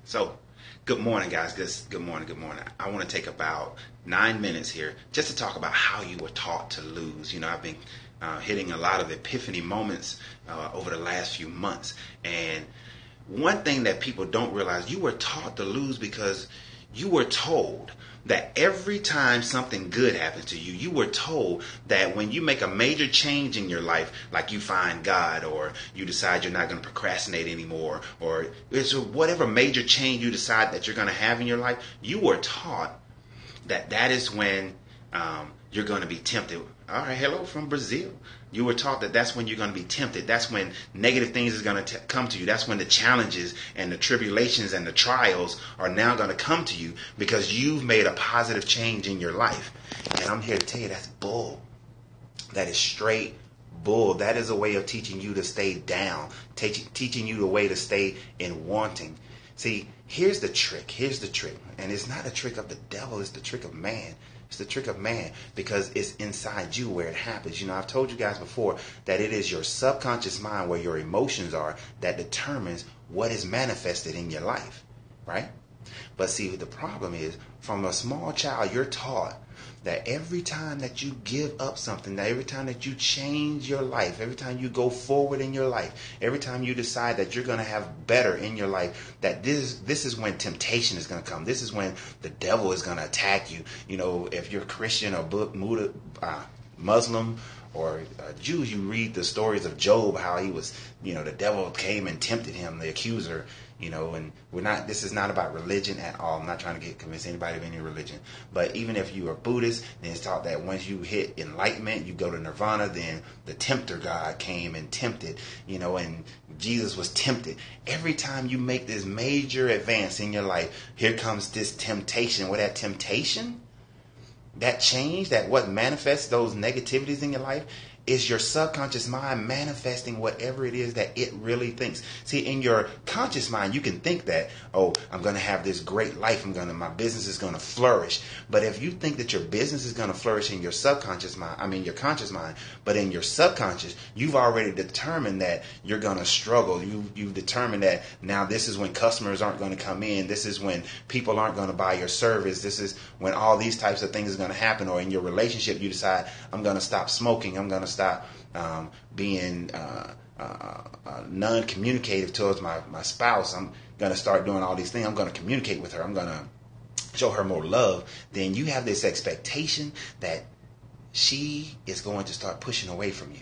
So, good morning, guys. Good morning. Good morning. I want to take about 9 minutes here just to talk about how you were taught to lose. I've been hitting a lot of epiphany moments over the last few months. And one thing that people don't realize, you were taught to lose because you were told that every time something good happens to you, you were told that when you make a major change in your life, like you find God, or you decide you're not going to procrastinate anymore, or it's whatever major change you decide that you're going to have in your life, you were taught that that is when you're going to be tempted. All right, hello from Brazil. You were taught that that's when you're going to be tempted. That's when negative things is going to come to you. That's when the challenges and the tribulations and the trials are now going to come to you because you've made a positive change in your life. And I'm here to tell you that's bull. That is straight bull. That is a way of teaching you to stay down, teaching you the way to stay in wanting. See, here's the trick. And it's not a trick of the devil. It's the trick of man. It's the trick of man because it's inside you where it happens. I've told you guys before that it is your subconscious mind where your emotions are that determines what is manifested in your life, right? But see, the problem is from a small child, you're taught that every time that you give up something, that every time that you change your life, every time you go forward in your life, every time you decide that you're going to have better in your life, that this is when temptation is going to come. This is when the devil is going to attack you. If you're Christian or Muslim or Jews, you read the stories of Job, how he was, the devil came and tempted him, the accuser. And this is not about religion at all. I'm not trying to convince anybody of any religion. But even if you are Buddhist, then it's taught that once you hit enlightenment, you go to nirvana, then the tempter God came and tempted, and Jesus was tempted. Every time you make this major advance in your life, here comes this temptation. That temptation, that change, that what manifests those negativities in your life, is your subconscious mind manifesting whatever it is that it really thinks. See, in your conscious mind, you can think that, I'm going to have this great life. My business is going to flourish. But if you think that your business is going to flourish in your subconscious mind, your conscious mind, but in your subconscious, you've already determined that you're going to struggle. You've determined that now this is when customers aren't going to come in. This is when people aren't going to buy your service. This is when all these types of things are going to happen. Or in your relationship, you decide, I'm going to stop smoking. I'm going to stop being non-communicative towards my spouse. I'm going to start doing all these things. I'm going to communicate with her. I'm going to show her more love. Then you have this expectation that she is going to start pushing away from you,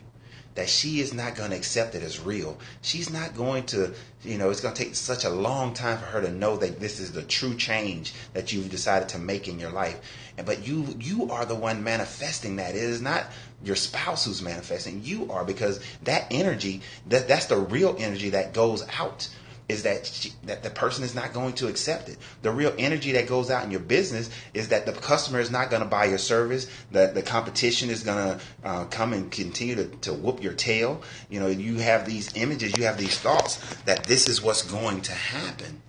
that she is not going to accept it as real. She's not going to, it's going to take such a long time for her to know that this is the true change that you've decided to make in your life. But you are the one manifesting that. It is not your spouse who's manifesting. You are, because that energy, that's the real energy that goes out, is that the person is not going to accept it. The real energy that goes out in your business is that the customer is not going to buy your service, that the competition is going to come and continue to whoop your tail. You have these images, you have these thoughts that this is what's going to happen.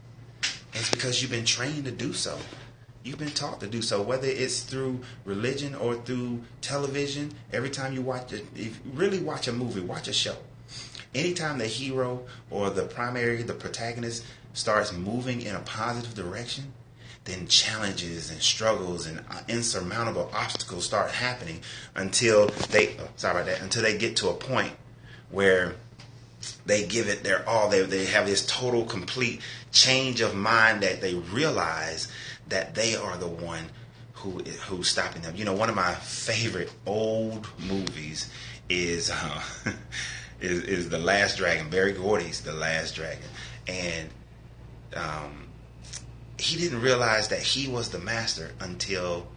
It's because you've been trained to do so. You've been taught to do so, whether it's through religion or through television. Every time you watch it, if you really watch a movie, watch a show, anytime the hero or the protagonist starts moving in a positive direction, then challenges and struggles and insurmountable obstacles start happening until they get to a point where they give it their all. They have this total, complete change of mind that they realize that they are the one who's stopping them. One of my favorite old movies is is The Last Dragon. Barry Gordy's The Last Dragon. And he didn't realize that he was the master until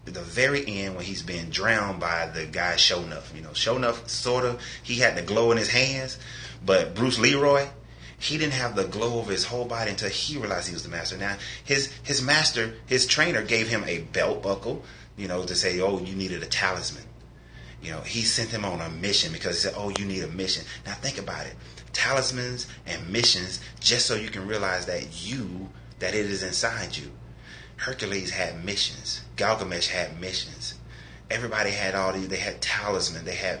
the very end, when he's being drowned by the guy Sho'nuff. Sho'nuff, sort of, he had the glow in his hands, but Bruce Leroy, he didn't have the glow of his whole body until he realized he was the master. Now, his master, his trainer, gave him a belt buckle, to say, you needed a talisman. He sent him on a mission because he said, you need a mission. Now, think about it. Talismans and missions, just so you can realize that it is inside you. Hercules had missions. Gilgamesh had missions. everybody had all these, they had talisman, they had,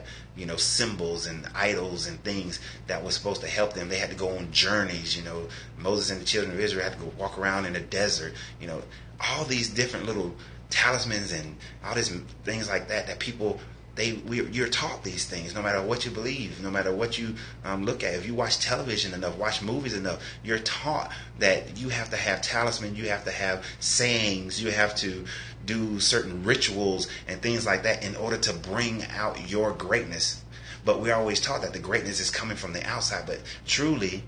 symbols and idols and things that was supposed to help them. They had to go on journeys, Moses and the children of Israel had to go walk around in the desert, all these different little talismans and all these things like that people, you're taught these things no matter what you believe, no matter what you look at. If you watch television enough, watch movies enough, you're taught that you have to have talisman, you have to have sayings, you have to do certain rituals and things like that in order to bring out your greatness. But we're always taught that the greatness is coming from the outside. But truly,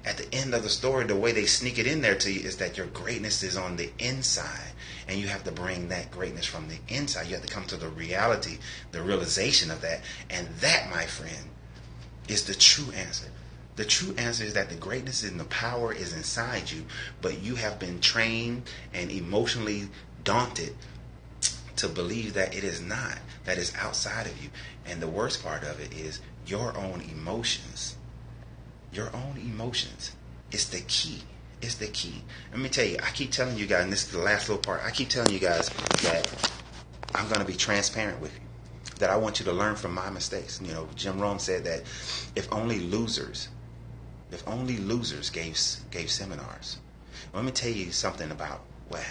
at the end of the story, the way they sneak it in there to you is that your greatness is on the inside. And you have to bring that greatness from the inside. You have to come to the reality, the realization of that. And that, my friend, is the true answer. The true answer is that the greatness and the power is inside you, but you have been trained and emotionally daunted to believe that it is not, that is outside of you. And the worst part of it is your own emotions. Your own emotions is the key. It's the key. Let me tell you, I keep telling you guys, and this is the last little part, I keep telling you guys that I'm going to be transparent with you, that I want you to learn from my mistakes. Jim Rohn said that if only losers gave seminars. Let me tell you something about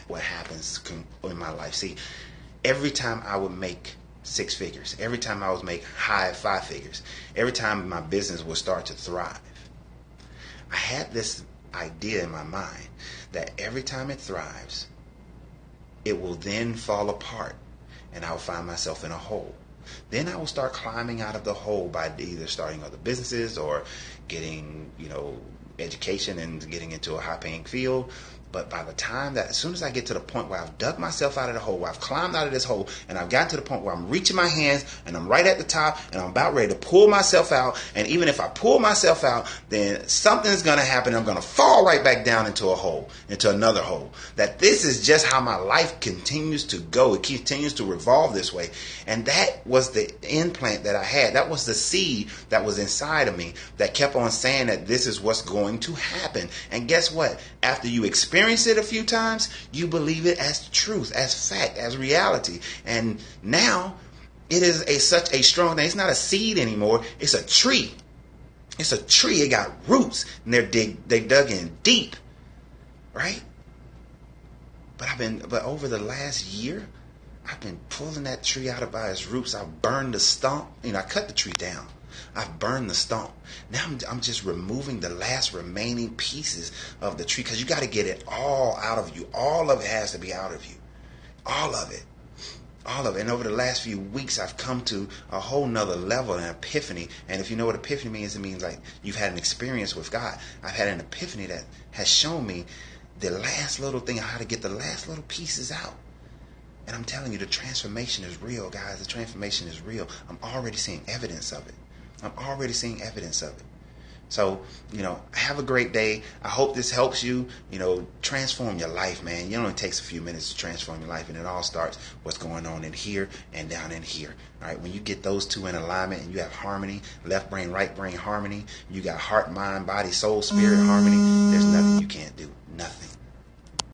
what happens in my life. See, every time I would make 6 figures, every time I would make high 5 figures, every time my business would start to thrive, I had this idea in my mind that every time it thrives, it will then fall apart and I'll find myself in a hole. Then I will start climbing out of the hole by either starting other businesses or getting, education and getting into a high-paying field. But by the time that, as soon as I get to the point where I've dug myself out of the hole, where I've climbed out of this hole, and I've gotten to the point where I'm reaching my hands, and I'm right at the top, and I'm about ready to pull myself out, and even if I pull myself out, then something's going to happen. I'm going to fall right back down into a hole, into another hole. That this is just how my life continues to go. It continues to revolve this way. And that was the implant that I had. That was the seed that was inside of me that kept on saying that this is what's going to happen. And guess what? After you experience it a few times, you believe it as truth, as fact, as reality. And now it is such a strong thing. It's not a seed anymore. It's a tree. It's a tree. It got roots, and they dug in deep, right? But over the last year, I've been pulling that tree out by its roots. I've burned the stump. I cut the tree down. I've burned the stump. Now I'm just removing the last remaining pieces of the tree, because you got to get it all out of you. All of it has to be out of you. All of it. All of it. And over the last few weeks, I've come to a whole nother level, an epiphany. And if you know what epiphany means, it means like you've had an experience with God. I've had an epiphany that has shown me the last little thing, how to get the last little pieces out. And I'm telling you, the transformation is real, guys. The transformation is real. I'm already seeing evidence of it. I'm already seeing evidence of it. So, have a great day. I hope this helps you, transform your life, man. It only takes a few minutes to transform your life, and it all starts what's going on in here and down in here. All right, when you get those two in alignment and you have harmony, left brain, right brain harmony, you got heart, mind, body, soul, spirit harmony, there's nothing you can't do. Nothing.